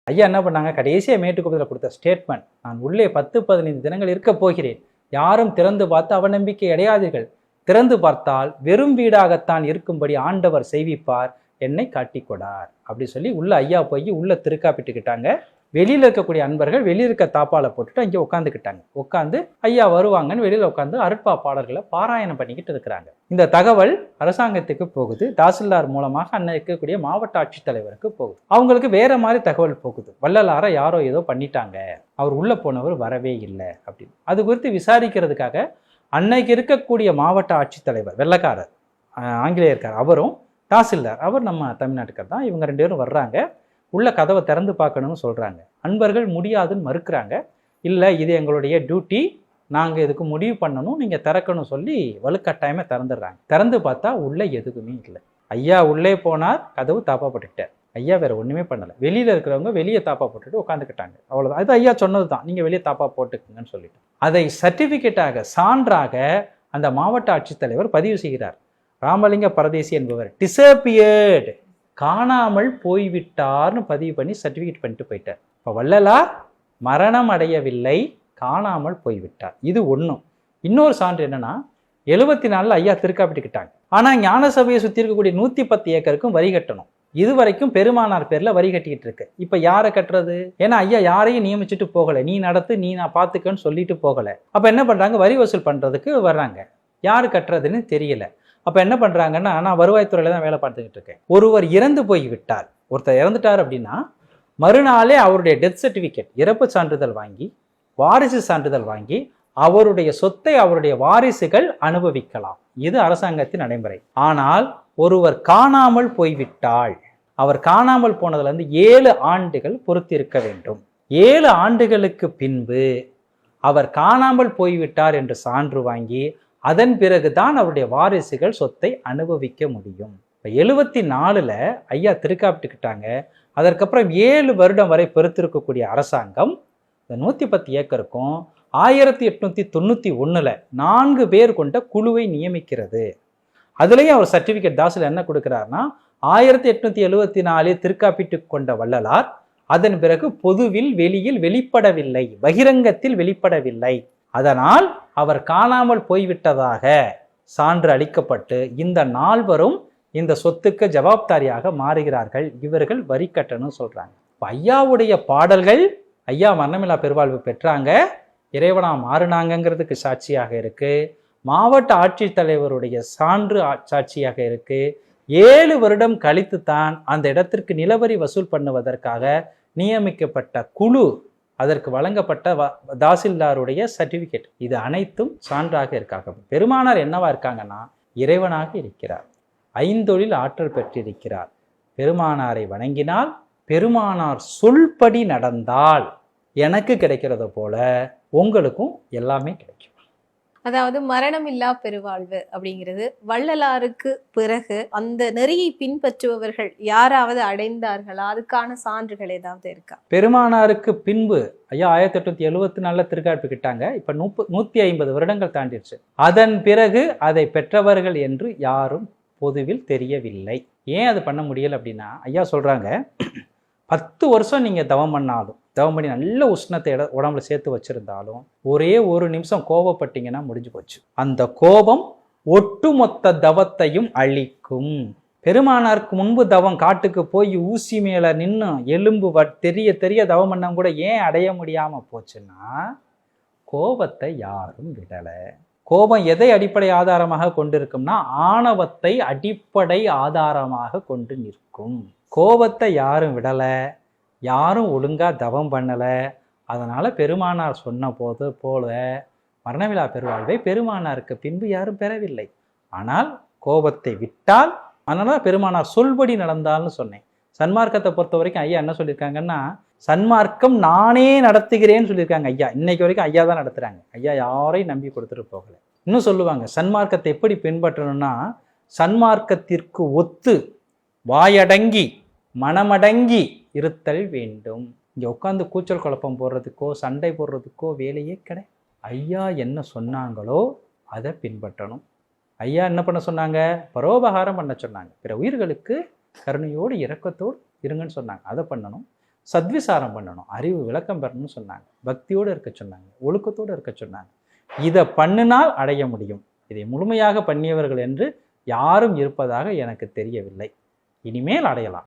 ஐயா என்ன பண்ணாங்க, கடைசியாக மேட்டுக்குப்பத்தில் கொடுத்த ஸ்டேட்மெண்ட், நான் உள்ளே 10-15 தினங்கள் இருக்க போகிறேன், யாரும் திறந்து பார்த்து அவநம்பிக்கை அடையாதீர்கள், திறந்து பார்த்தால் வெறும் வீடாகத்தான் இருக்கும்படி ஆண்டவர் செய்விப்பார், என்னை காட்டிக்கொடார் அப்படி சொல்லி உள்ள ஐயா போய் உள்ள திருக்காப்பிட்டுக்கிட்டாங்க. வெளியில் இருக்கக்கூடிய அன்பர்கள் வெளியில் இருக்க தாப்பால போட்டுட்டு அங்கே உட்காந்துக்கிட்டாங்க. உட்காந்து ஐயா வருவாங்கன்னு வெளியில் உட்காந்து அருட்பா பாடல்களை பாராயணம் பண்ணிக்கிட்டு இருக்கிறாங்க. இந்த தகவல் அரசாங்கத்துக்கு போகுது, தாசில்தார் மூலமாக அன்னை இருக்கக்கூடிய மாவட்ட ஆட்சித்தலைவருக்கு போகுது. அவங்களுக்கு வேற மாதிரி தகவல் போகுது, வள்ளலாரை யாரோ ஏதோ பண்ணிட்டாங்க, அவர் உள்ள போனவர் வரவே இல்லை அப்படின்னு. அது குறித்து விசாரிக்கிறதுக்காக அன்னைக்கு இருக்கக்கூடிய மாவட்ட ஆட்சித்தலைவர் வெள்ளக்காரர் ஆங்கிலேயர்கார், அவரும் தாசில்தார் அவர் நம்ம தமிழ்நாட்டுக்கார் தான், இவங்க 2 பேரும் வர்றாங்க. உள்ள கதவை திறந்து பார்க்கணும்னு சொல்கிறாங்க. அன்பர்கள் முடியாதுன்னு மறுக்கிறாங்க. இல்லை, இது எங்களுடைய டியூட்டி, நாங்கள் இதுக்கு முடிவு பண்ணணும், நீங்கள் திறக்கணும் சொல்லி வலுக்கட்டாயமாக திறந்துடுறாங்க. திறந்து பார்த்தா உள்ளே எதுவுமே இல்லை. ஐயா உள்ளே போனார், கதவு தாப்பா போட்டுக்கிட்டார். ஐயா வேற ஒன்றுமே பண்ணலை. வெளியில் இருக்கிறவங்க வெளியே தாப்பா போட்டுட்டு உட்காந்துக்கிட்டாங்க. அவ்வளோதான். அது ஐயா சொன்னது தான், நீங்கள் வெளியே தாப்பா போட்டுக்குங்கன்னு சொல்லிட்டு அதை சர்டிஃபிகேட்டாக சான்றாக அந்த மாவட்ட ஆட்சித்தலைவர் பதிவு செய்கிறார். ராமலிங்க பரதேசி என்பவர் டிசப்பியர்டு, காணாமல் போய்விட்டார்னு பதிவு பண்ணி சர்டிஃபிகேட் பண்ணிட்டு போயிட்டார். இப்போ வள்ளலார் மரணம் அடையவில்லை, காணாமல் போய்விட்டார். இது ஒன்றும். இன்னொரு சான்று என்னன்னா, 74 ஐயா திருக்காப்பிட்டுக்கிட்டாங்க. ஆனால் ஞான சபையை சுற்றி இருக்கக்கூடிய 110 ஏக்கருக்கும் வரி கட்டணும். இது வரைக்கும் பெருமானார் பேரில் வரி கட்டிக்கிட்டு இருக்கு. இப்போ யாரை கட்டுறது? ஏன்னா ஐயா யாரையும் நியமிச்சுட்டு போகலை, நீ நடத்து, நீ நான் பார்த்துக்கன்னு சொல்லிட்டு போகலை. அப்போ என்ன பண்ணுறாங்க, வரி வசூல் பண்ணுறதுக்கு வர்றாங்க. யார் கட்டுறதுன்னு தெரியல. அப்போ என்ன பண்ணுறாங்கன்னா, நான் வருவாய்த்துறையில் தான் வேலை பார்த்துக்கிட்டு இருக்கேன். ஒருவர் இறந்து போய் விட்டார், ஒருத்தர் இறந்துட்டார் அப்படின்னா மறுநாளே அவருடைய டெத் சர்டிஃபிகேட், இறப்பு சான்றிதழ் வாங்கி, வாரிசு சான்றிதழ் வாங்கி அவருடைய சொத்தை அவருடைய வாரிசுகள் அனுபவிக்கலாம். இது அரசாங்கத்தின் நடைமுறை. ஆனால் ஒருவர் காணாமல் போய்விட்டால், அவர் காணாமல் போனதுலேருந்து 7 ஆண்டுகள் பொறுத்திருக்க வேண்டும். 7 ஆண்டுகளுக்கு பின்பு அவர் காணாமல் போய்விட்டார் என்று சான்று வாங்கி அதன் பிறகுதான் அவருடைய வாரிசுகள் சொத்தை அனுபவிக்க முடியும். இப்போ 74 ஐயா திருக்காப்பிட்டுக்கிட்டாங்க. அதற்கப்புறம் 7 வருடம் வரை பொறுத்திருக்கக்கூடிய அரசாங்கம் இந்த 110 ஏக்கருக்கும் 1891 4 பேர் கொண்ட குழுவை நியமிக்கிறது. அதுலேயும் அவர் சர்டிஃபிகேட் தாசில் என்ன கொடுக்கிறார்னா, 1874 திருக்காப்பிட்டு கொண்ட வள்ளலார் அதன் பிறகு பொதுவில் வெளியில் வெளிப்படவில்லை, பகிரங்கத்தில் வெளிப்படவில்லை, அதனால் அவர் காணாமல் போய்விட்டதாக சான்று அளிக்கப்பட்டு இந்த 4 இந்த சொத்துக்கு ஜவாப்தாரியாக மாறுகிறார்கள். இவர்கள் வரி கட்டணும் சொல்றாங்க. ஐயாவுடைய பாடல்கள் ஐயா மரணமில்லா பெருவாழ்வு பெற்றாங்க, இறைவனா மாறுனாங்கிறதுக்கு சாட்சியாக இருக்கு. மாவட்ட ஆட்சித்தலைவருடைய சான்று சாட்சியாக இருக்கு. 7 வருடம் கழித்து தான் அந்த இடத்திற்கு நிலவரி வசூல் பண்ணுவதற்காக நியமிக்கப்பட்ட குழு, அதற்கு வழங்கப்பட்ட தாசில்தாருடைய சர்டிஃபிகேட், இது அனைத்தும் சான்றாக இருக்காங்க. பெருமானார் என்னவா இருக்காங்கன்னா, இறைவனாக இருக்கிறார், ஐந்தொழில் ஆற்றல் பெற்றிருக்கிறார். பெருமானாரை வணங்கினால், பெருமானார் சொல்படி நடந்தால் எனக்கு கிடைக்கிறத போல உங்களுக்கும் எல்லாமே கிடைக்கும். அதாவது மரணமில்லா பெருவாழ்வு அப்படிங்கிறது வள்ளலாருக்கு பிறகு அந்த நெறியை பின்பற்றுபவர்கள் யாராவது அடைந்தார்களா? அதுக்கான சான்றுகள் ஏதாவது இருக்கா? பெருமானாருக்கு பின்பு ஐயா 1874 திருக்காப்பிக்கிட்டாங்க. இப்ப 150 வருடங்கள் தாண்டிடுச்சு. அதன் பிறகு அதை பெற்றவர்கள் என்று யாரும் பொதுவில் தெரியவில்லை. ஏன் அது பண்ண முடியல அப்படின்னா, ஐயா சொல்றாங்க, 10 வருஷம் நீங்க தவம் பண்ணாலும், தவம் பண்ணி நல்ல உஷ்ணத்தை உடம்புல சேர்த்து வச்சிருந்தாலும், ஒரே ஒரு நிமிஷம் கோபப்பட்டீங்கன்னா முடிஞ்சு போச்சு. அந்த கோபம் ஒட்டுமொத்த தவத்தையும் அழிக்கும். பெருமானாருக்கு முன்பு தவம் காட்டுக்கு போய் ஊசி மேல நின்று எலும்பு தெரிய தெரிய தவம் பண்ண கூட ஏன் அடைய முடியாம போச்சுன்னா, கோபத்தை யாரும் விடல. கோபம் எதை அடிப்படை ஆதாரமாக கொண்டிருக்கும்னா, ஆணவத்தை அடிப்படை ஆதாரமாக கொண்டு நிற்கும். கோபத்தை யாரும் விடல, யாரும் ஒழுங்கா தவம் பண்ணல. அதனால பெருமானார் சொன்ன போல மரணமில்லா பெருவாழ்வை பெருமானாருக்கு பின்பு யாரும் பெறவில்லை. ஆனால் கோபத்தை விட்டால், அதனால பெருமானார் சொல்படி நடந்தால்னு சொன்னேன். சன்மார்க்கத்தை பொறுத்த வரைக்கும் ஐயா என்ன சொல்லியிருக்காங்கன்னா, சன்மார்க்கம் நானே நடத்துகிறேன்னு சொல்லியிருக்காங்க ஐயா. இன்னைக்கு வரைக்கும் ஐயா தான் நடத்துறாங்க. ஐயா யாரையும் நம்பி கொடுத்துட்டு போகல. இன்னும் சொல்லுவாங்க, சன்மார்க்கத்தை எப்படி பின்பற்றணும்னா, சன்மார்க்கத்திற்கு ஒத்து வாயடங்கி மனமடங்கி இருத்தல் வேண்டும். இங்க உட்காந்து கூச்சல் குழப்பம் போடுறதுக்கோ சண்டை போடுறதுக்கோ வேலையே கிடையாது. ஐயா என்ன சொன்னாங்களோ அதை பின்பற்றணும். ஐயா என்ன பண்ண சொன்னாங்க? பரோபகாரம் பண்ண சொன்னாங்க. பிற உயிர்களுக்கு கருணையோடு இரக்கத்தோடு இருங்கன்னு சொன்னாங்க. அதை பண்ணணும். சத்விசாரம் பண்ணணும், அறிவு விளக்கம் பெறணும்னு சொன்னாங்க, பக்தியோடு இருக்க சொன்னாங்க, ஒழுக்கத்தோடு இருக்க சொன்னாங்க. இதை பண்ணினால் அடைய முடியும். இதை முழுமையாக பண்ணியவர்கள் என்று யாரும் இருப்பதாக எனக்கு தெரியவில்லை. இனிமேல் அடையலாம்.